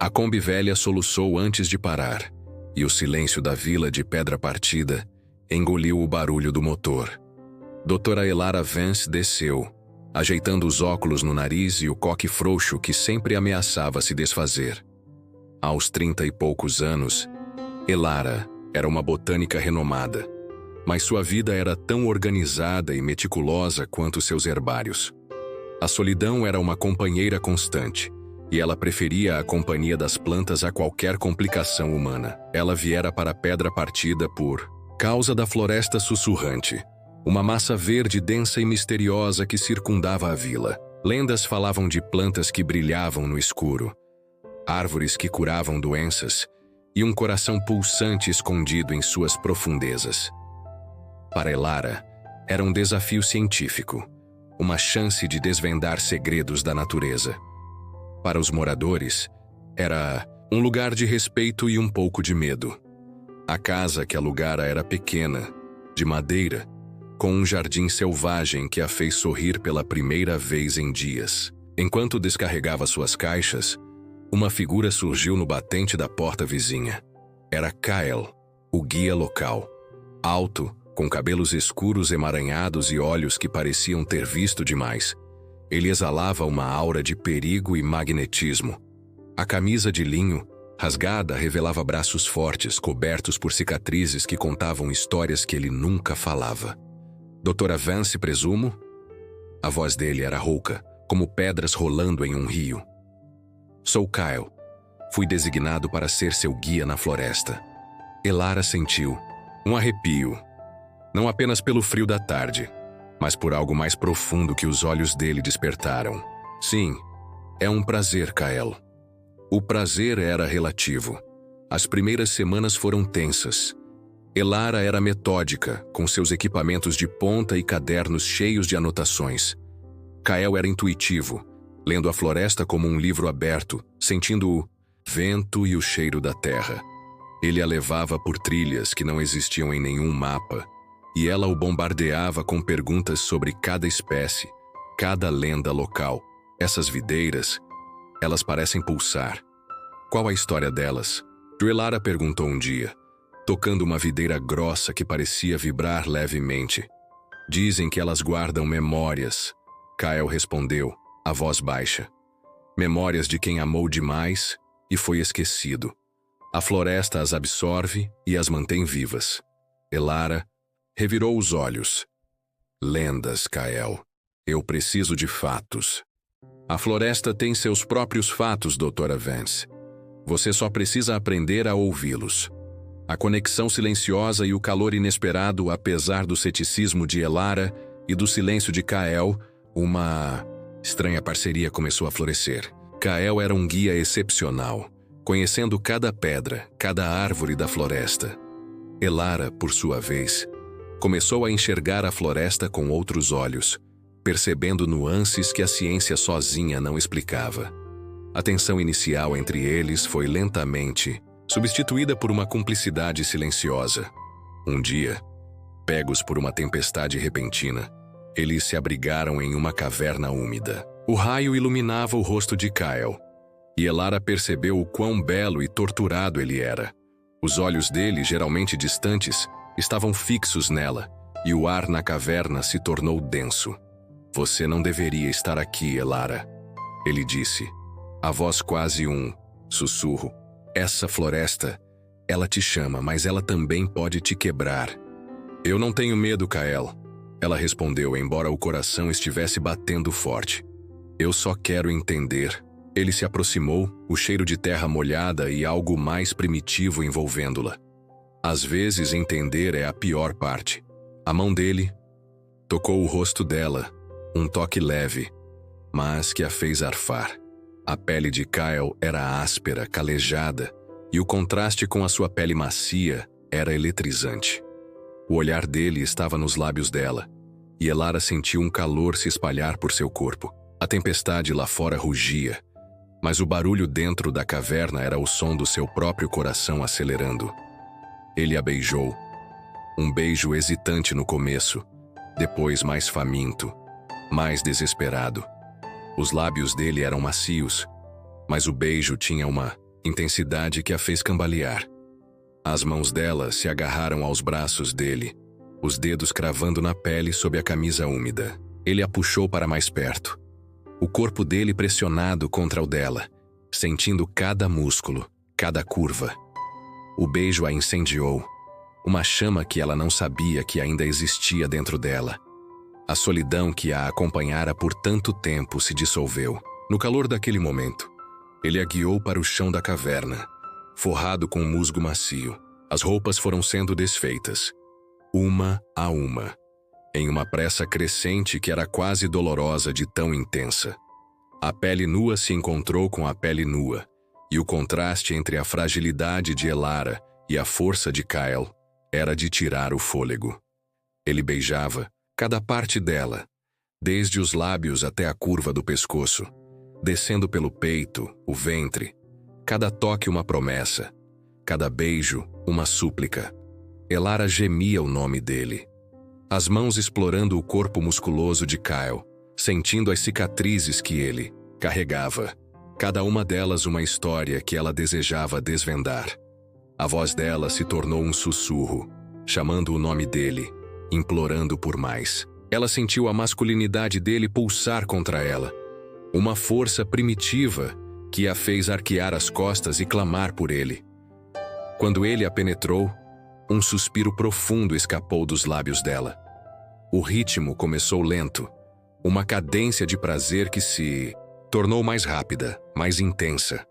A Kombi velha soluçou antes de parar, e o silêncio da vila de Pedra Partida engoliu o barulho do motor. Doutora Elara Vance desceu, ajeitando os óculos no nariz e o coque frouxo que sempre ameaçava se desfazer. Aos 30 e poucos anos, Elara era uma botânica renomada, mas sua vida era tão organizada e meticulosa quanto seus herbários. A solidão era uma companheira constante, e ela preferia a companhia das plantas a qualquer complicação humana. Ela viera para Pedra Partida por causa da floresta sussurrante, uma massa verde densa e misteriosa que circundava a vila. Lendas falavam de plantas que brilhavam no escuro, árvores que curavam doenças e um coração pulsante escondido em suas profundezas. Para Elara, era um desafio científico, uma chance de desvendar segredos da natureza. Para os moradores, era um lugar de respeito e um pouco de medo. A casa que alugara era pequena, de madeira, com um jardim selvagem que a fez sorrir pela primeira vez em dias. Enquanto descarregava suas caixas, uma figura surgiu no batente da porta vizinha. Era Kyle, o guia local. Alto, com cabelos escuros emaranhados e olhos que pareciam ter visto demais. Ele exalava uma aura de perigo e magnetismo. A camisa de linho, rasgada, revelava braços fortes, cobertos por cicatrizes que contavam histórias que ele nunca falava. Doutora Vance, presumo? A voz dele era rouca, como pedras rolando em um rio. Sou Kyle. Fui designado para ser seu guia na floresta. Elara sentiu um arrepio, não apenas pelo frio da tarde, mas por algo mais profundo que os olhos dele despertaram. Sim, é um prazer, Kyle. O prazer era relativo. As primeiras semanas foram tensas. Elara era metódica, com seus equipamentos de ponta e cadernos cheios de anotações. Kyle era intuitivo, lendo a floresta como um livro aberto, sentindo o vento e o cheiro da terra. Ele a levava por trilhas que não existiam em nenhum mapa, e ela o bombardeava com perguntas sobre cada espécie, cada lenda local. Essas videiras, elas parecem pulsar. Qual a história delas? Elara perguntou um dia, tocando uma videira grossa que parecia vibrar levemente. Dizem que elas guardam memórias. Kyle respondeu, a voz baixa. Memórias de quem amou demais e foi esquecido. A floresta as absorve e as mantém vivas. Elara revirou os olhos. Lendas, Kyle. Eu preciso de fatos. A floresta tem seus próprios fatos, Doutora Vance. Você só precisa aprender a ouvi-los. A conexão silenciosa e o calor inesperado, apesar do ceticismo de Elara e do silêncio de Kyle, uma estranha parceria começou a florescer. Kyle era um guia excepcional, conhecendo cada pedra, cada árvore da floresta. Elara, por sua vez, começou a enxergar a floresta com outros olhos, percebendo nuances que a ciência sozinha não explicava. A tensão inicial entre eles foi lentamente substituída por uma cumplicidade silenciosa. Um dia, pegos por uma tempestade repentina, eles se abrigaram em uma caverna úmida. O raio iluminava o rosto de Kyle, e Elara percebeu o quão belo e torturado ele era. Os olhos dele, geralmente distantes, estavam fixos nela, e o ar na caverna se tornou denso. Você não deveria estar aqui, Elara, ele disse, a voz quase um sussurro. Essa floresta, ela te chama, mas ela também pode te quebrar. Eu não tenho medo, Kyle, ela respondeu, embora o coração estivesse batendo forte. Eu só quero entender. Ele se aproximou, o cheiro de terra molhada e algo mais primitivo envolvendo-la. Às vezes, entender é a pior parte. A mão dele tocou o rosto dela, um toque leve, mas que a fez arfar. A pele de Kyle era áspera, calejada, e o contraste com a sua pele macia era eletrizante. O olhar dele estava nos lábios dela, e Elara sentiu um calor se espalhar por seu corpo. A tempestade lá fora rugia, mas o barulho dentro da caverna era o som do seu próprio coração acelerando. Ele a beijou. Um beijo hesitante no começo, depois mais faminto, mais desesperado. Os lábios dele eram macios, mas o beijo tinha uma intensidade que a fez cambalear. As mãos dela se agarraram aos braços dele, os dedos cravando na pele sob a camisa úmida. Ele a puxou para mais perto. O corpo dele pressionado contra o dela, sentindo cada músculo, cada curva. O beijo a incendiou, uma chama que ela não sabia que ainda existia dentro dela. A solidão que a acompanhara por tanto tempo se dissolveu. No calor daquele momento, ele a guiou para o chão da caverna, forrado com musgo macio. As roupas foram sendo desfeitas, uma a uma, em uma pressa crescente que era quase dolorosa de tão intensa. A pele nua se encontrou com a pele nua, e o contraste entre a fragilidade de Elara e a força de Kyle era de tirar o fôlego. Ele beijava cada parte dela, desde os lábios até a curva do pescoço, descendo pelo peito, o ventre, cada toque uma promessa, cada beijo uma súplica. Elara gemia o nome dele, as mãos explorando o corpo musculoso de Kyle, sentindo as cicatrizes que ele carregava, cada uma delas uma história que ela desejava desvendar. A voz dela se tornou um sussurro, chamando o nome dele, implorando por mais. Ela sentiu a masculinidade dele pulsar contra ela, uma força primitiva que a fez arquear as costas e clamar por ele. Quando ele a penetrou, um suspiro profundo escapou dos lábios dela. O ritmo começou lento, uma cadência de prazer que se tornou mais rápida, mais intensa,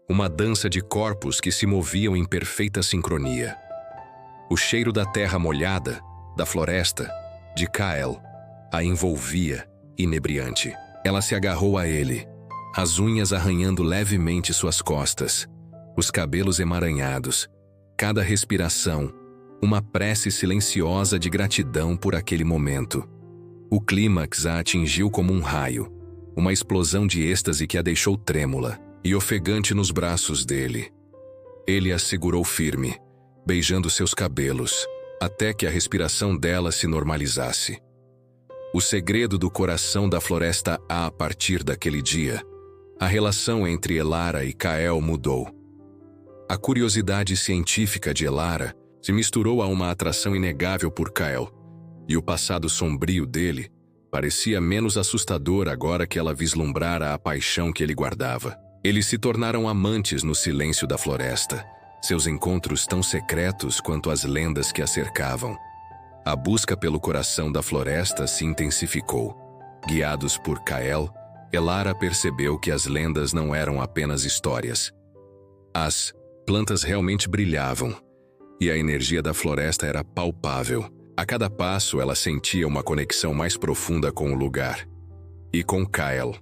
uma dança de corpos que se moviam em perfeita sincronia. O cheiro da terra molhada, da floresta, de Kyle, a envolvia, inebriante. Ela se agarrou a ele, as unhas arranhando levemente suas costas, os cabelos emaranhados, cada respiração, uma prece silenciosa de gratidão por aquele momento. O clímax a atingiu como um raio, uma explosão de êxtase que a deixou trêmula e ofegante nos braços dele. Ele a segurou firme, beijando seus cabelos, até que a respiração dela se normalizasse. O segredo do coração da floresta a partir daquele dia, a relação entre Elara e Kyle mudou. A curiosidade científica de Elara se misturou a uma atração inegável por Kyle, e o passado sombrio dele parecia menos assustador agora que ela vislumbrara a paixão que ele guardava. Eles se tornaram amantes no silêncio da floresta, seus encontros tão secretos quanto as lendas que a cercavam. A busca pelo coração da floresta se intensificou. Guiados por Kyle, Elara percebeu que as lendas não eram apenas histórias. As plantas realmente brilhavam, e a energia da floresta era palpável. A cada passo ela sentia uma conexão mais profunda com o lugar. E com Kyle.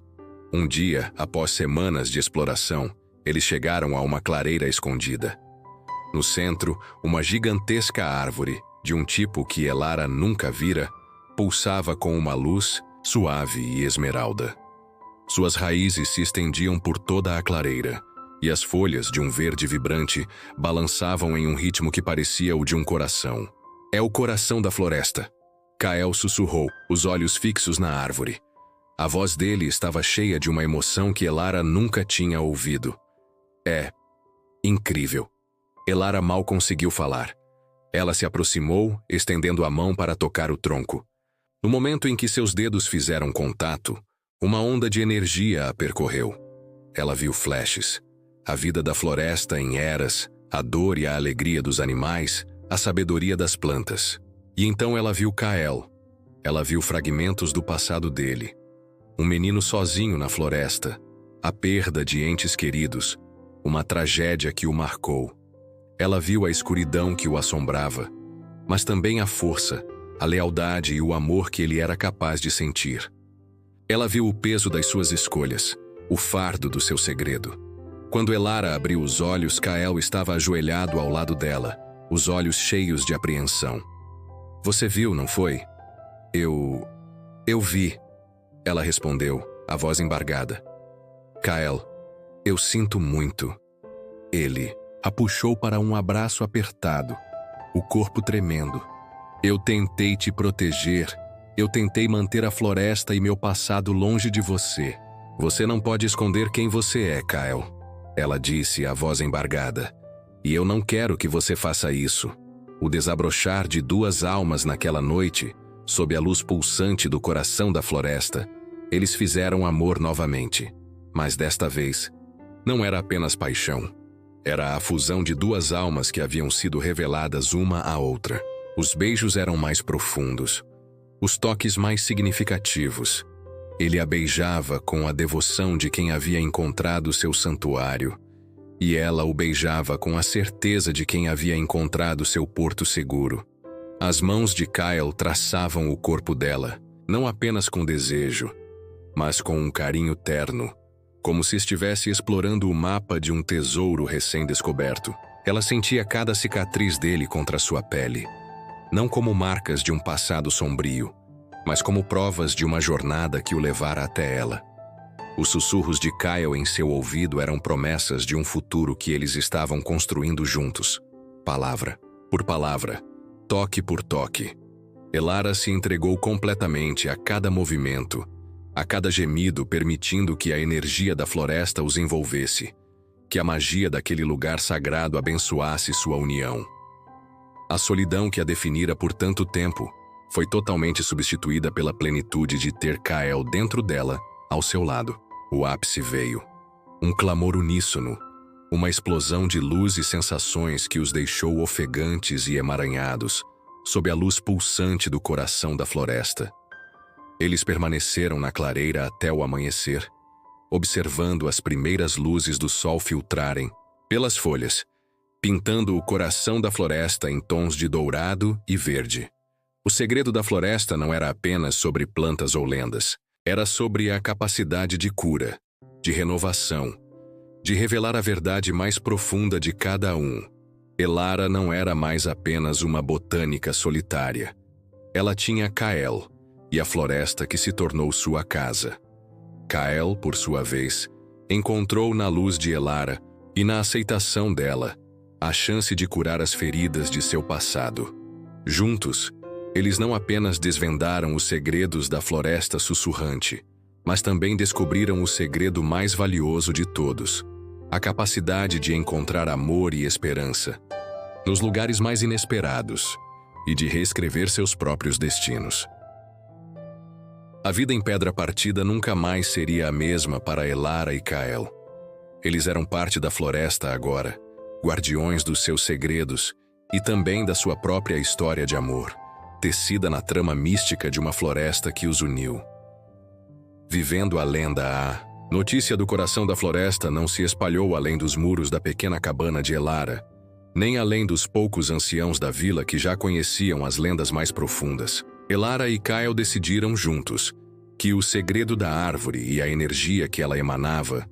Um dia, após semanas de exploração, eles chegaram a uma clareira escondida. No centro, uma gigantesca árvore, de um tipo que Elara nunca vira, pulsava com uma luz suave e esmeralda. Suas raízes se estendiam por toda a clareira, e as folhas de um verde vibrante balançavam em um ritmo que parecia o de um coração. É o coração da floresta. Kyle sussurrou, os olhos fixos na árvore. A voz dele estava cheia de uma emoção que Elara nunca tinha ouvido. É incrível. Elara mal conseguiu falar. Ela se aproximou, estendendo a mão para tocar o tronco. No momento em que seus dedos fizeram contato, uma onda de energia a percorreu. Ela viu flashes. A vida da floresta em eras, a dor e a alegria dos animais, a sabedoria das plantas. E então ela viu Kyle. Ela viu fragmentos do passado dele. Um menino sozinho na floresta, a perda de entes queridos, uma tragédia que o marcou. Ela viu a escuridão que o assombrava, mas também a força, a lealdade e o amor que ele era capaz de sentir. Ela viu o peso das suas escolhas, o fardo do seu segredo. Quando Elara abriu os olhos, Kyle estava ajoelhado ao lado dela, os olhos cheios de apreensão. Você viu, não foi? Eu vi. Ela respondeu, a voz embargada. Kyle, eu sinto muito. Ele a puxou para um abraço apertado, o corpo tremendo. Eu tentei te proteger. Eu tentei manter a floresta e meu passado longe de você. Você não pode esconder quem você é, Kyle. Ela disse, a voz embargada. E eu não quero que você faça isso. O desabrochar de duas almas naquela noite, sob a luz pulsante do coração da floresta, eles fizeram amor novamente. Mas desta vez, não era apenas paixão. Era a fusão de duas almas que haviam sido reveladas uma à outra. Os beijos eram mais profundos, os toques mais significativos. Ele a beijava com a devoção de quem havia encontrado seu santuário, e ela o beijava com a certeza de quem havia encontrado seu porto seguro. As mãos de Kyle traçavam o corpo dela, não apenas com desejo, mas com um carinho terno, como se estivesse explorando o mapa de um tesouro recém-descoberto. Ela sentia cada cicatriz dele contra sua pele, não como marcas de um passado sombrio, mas como provas de uma jornada que o levara até ela. Os sussurros de Kyle em seu ouvido eram promessas de um futuro que eles estavam construindo juntos, palavra por palavra, toque por toque. Elara se entregou completamente a cada movimento, a cada gemido, permitindo que a energia da floresta os envolvesse, que a magia daquele lugar sagrado abençoasse sua união. A solidão que a definira por tanto tempo foi totalmente substituída pela plenitude de ter Kyle dentro dela, ao seu lado. O ápice veio. Um clamor uníssono, uma explosão de luz e sensações que os deixou ofegantes e emaranhados, sob a luz pulsante do coração da floresta. Eles permaneceram na clareira até o amanhecer, observando as primeiras luzes do sol filtrarem pelas folhas, pintando o coração da floresta em tons de dourado e verde. O segredo da floresta não era apenas sobre plantas ou lendas. Era sobre a capacidade de cura, de renovação, de revelar a verdade mais profunda de cada um. Elara não era mais apenas uma botânica solitária. Ela tinha Kyle e a floresta que se tornou sua casa. Kyle, por sua vez, encontrou na luz de Elara e na aceitação dela a chance de curar as feridas de seu passado. Juntos, eles não apenas desvendaram os segredos da floresta sussurrante, mas também descobriram o segredo mais valioso de todos, a capacidade de encontrar amor e esperança nos lugares mais inesperados e de reescrever seus próprios destinos. A vida em Pedra Partida nunca mais seria a mesma para Elara e Kyle. Eles eram parte da floresta agora, guardiões dos seus segredos e também da sua própria história de amor, tecida na trama mística de uma floresta que os uniu. Vivendo a lenda, a notícia do coração da floresta não se espalhou além dos muros da pequena cabana de Elara, nem além dos poucos anciãos da vila que já conheciam as lendas mais profundas. Elara e Kyle decidiram juntos que o segredo da árvore e a energia que ela emanava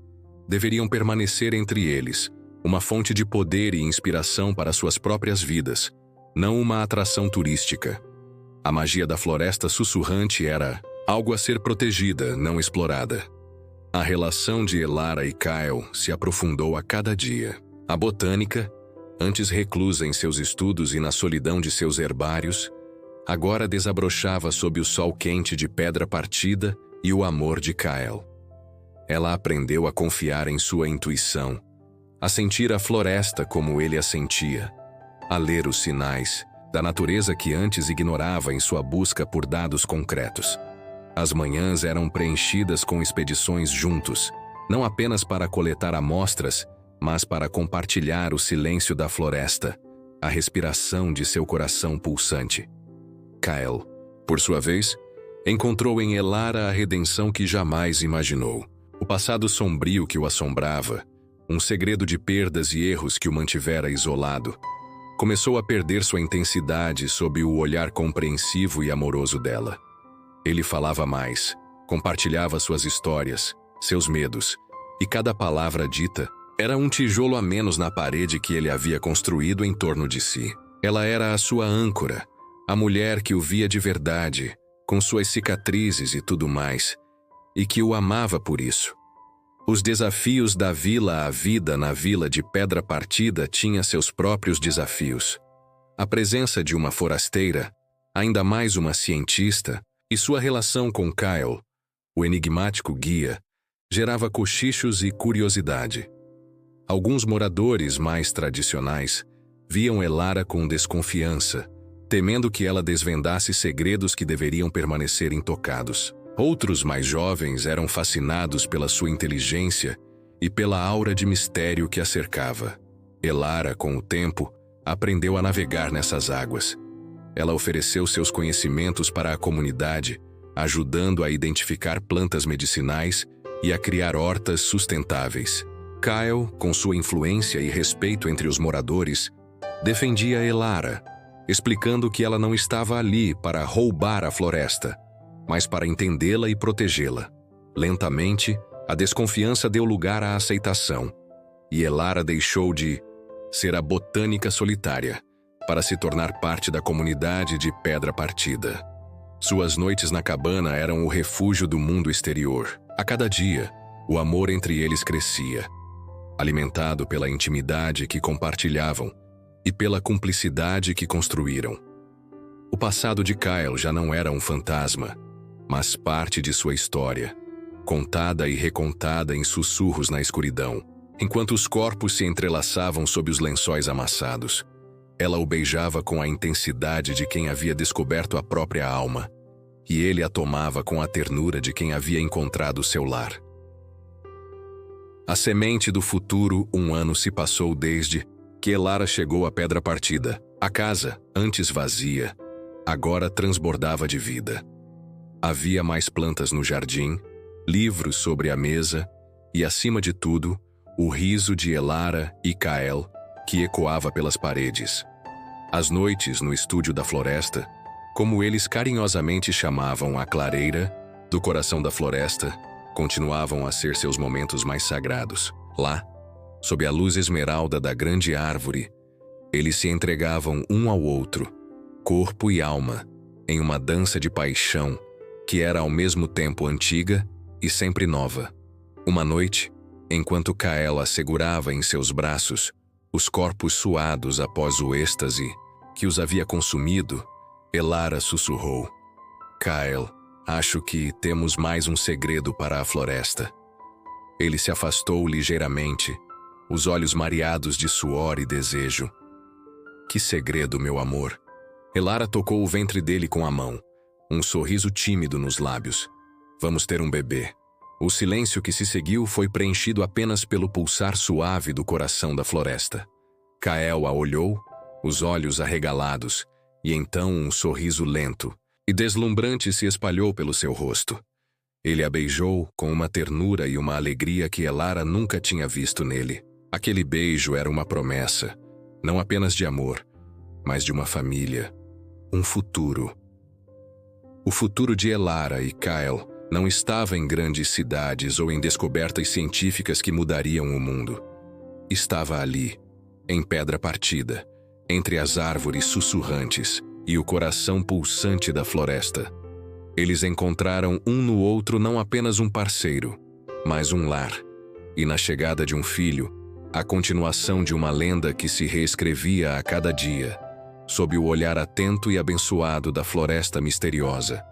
deveriam permanecer entre eles, uma fonte de poder e inspiração para suas próprias vidas, não uma atração turística. A magia da floresta sussurrante era algo a ser protegida, não explorada. A relação de Elara e Kyle se aprofundou a cada dia. A botânica, antes reclusa em seus estudos e na solidão de seus herbários, agora desabrochava sob o sol quente de Pedra Partida e o amor de Kyle. Ela aprendeu a confiar em sua intuição, a sentir a floresta como ele a sentia, a ler os sinais da natureza que antes ignorava em sua busca por dados concretos. As manhãs eram preenchidas com expedições juntos, não apenas para coletar amostras, mas para compartilhar o silêncio da floresta, a respiração de seu coração pulsante. Kyle, por sua vez, encontrou em Elara a redenção que jamais imaginou. O passado sombrio que o assombrava, um segredo de perdas e erros que o mantivera isolado, começou a perder sua intensidade sob o olhar compreensivo e amoroso dela. Ele falava mais, compartilhava suas histórias, seus medos, e cada palavra dita era um tijolo a menos na parede que ele havia construído em torno de si. Ela era a sua âncora, a mulher que o via de verdade, com suas cicatrizes e tudo mais, e que o amava por isso. Os desafios da vila à vida na vila de Pedra Partida tinha seus próprios desafios. A presença de uma forasteira, ainda mais uma cientista, e sua relação com Kyle, o enigmático guia, gerava cochichos e curiosidade. Alguns moradores mais tradicionais viam Elara com desconfiança, temendo que ela desvendasse segredos que deveriam permanecer intocados. Outros mais jovens eram fascinados pela sua inteligência e pela aura de mistério que a cercava. Elara, com o tempo, aprendeu a navegar nessas águas. Ela ofereceu seus conhecimentos para a comunidade, ajudando a identificar plantas medicinais e a criar hortas sustentáveis. Kyle, com sua influência e respeito entre os moradores, defendia Elara, explicando que ela não estava ali para roubar a floresta, mas para entendê-la e protegê-la. Lentamente, a desconfiança deu lugar à aceitação, e Elara deixou de ser a botânica solitária para se tornar parte da comunidade de Pedra Partida. Suas noites na cabana eram o refúgio do mundo exterior. A cada dia, o amor entre eles crescia, alimentado pela intimidade que compartilhavam e pela cumplicidade que construíram. O passado de Kyle já não era um fantasma, mas parte de sua história, contada e recontada em sussurros na escuridão. Enquanto os corpos se entrelaçavam sob os lençóis amassados, ela o beijava com a intensidade de quem havia descoberto a própria alma, e ele a tomava com a ternura de quem havia encontrado seu lar. A semente do futuro, 1 ano se passou desde que Elara chegou à Pedra Partida. A casa, antes vazia, agora transbordava de vida. Havia mais plantas no jardim, livros sobre a mesa e, acima de tudo, o riso de Elara e Kyle, que ecoava pelas paredes. As noites no estúdio da floresta, como eles carinhosamente chamavam a clareira do coração da floresta, continuavam a ser seus momentos mais sagrados. Lá, sob a luz esmeralda da grande árvore, eles se entregavam um ao outro, corpo e alma, em uma dança de paixão que era ao mesmo tempo antiga e sempre nova. Uma noite, enquanto Kyle a segurava em seus braços, os corpos suados após o êxtase que os havia consumido, Elara sussurrou: "Kyle, acho que temos mais um segredo para a floresta." Ele se afastou ligeiramente, os olhos mareados de suor e desejo. "Que segredo, meu amor?" Elara tocou o ventre dele com a mão, um sorriso tímido nos lábios. "Vamos ter um bebê." O silêncio que se seguiu foi preenchido apenas pelo pulsar suave do coração da floresta. Kyle a olhou, os olhos arregalados, e então um sorriso lento e deslumbrante se espalhou pelo seu rosto. Ele a beijou com uma ternura e uma alegria que Elara nunca tinha visto nele. Aquele beijo era uma promessa, não apenas de amor, mas de uma família, um futuro. O futuro de Elara e Kyle não estava em grandes cidades ou em descobertas científicas que mudariam o mundo. Estava ali, em Pedra Partida, entre as árvores sussurrantes e o coração pulsante da floresta. Eles encontraram um no outro não apenas um parceiro, mas um lar, e na chegada de um filho, a continuação de uma lenda que se reescrevia a cada dia, sob o olhar atento e abençoado da floresta misteriosa.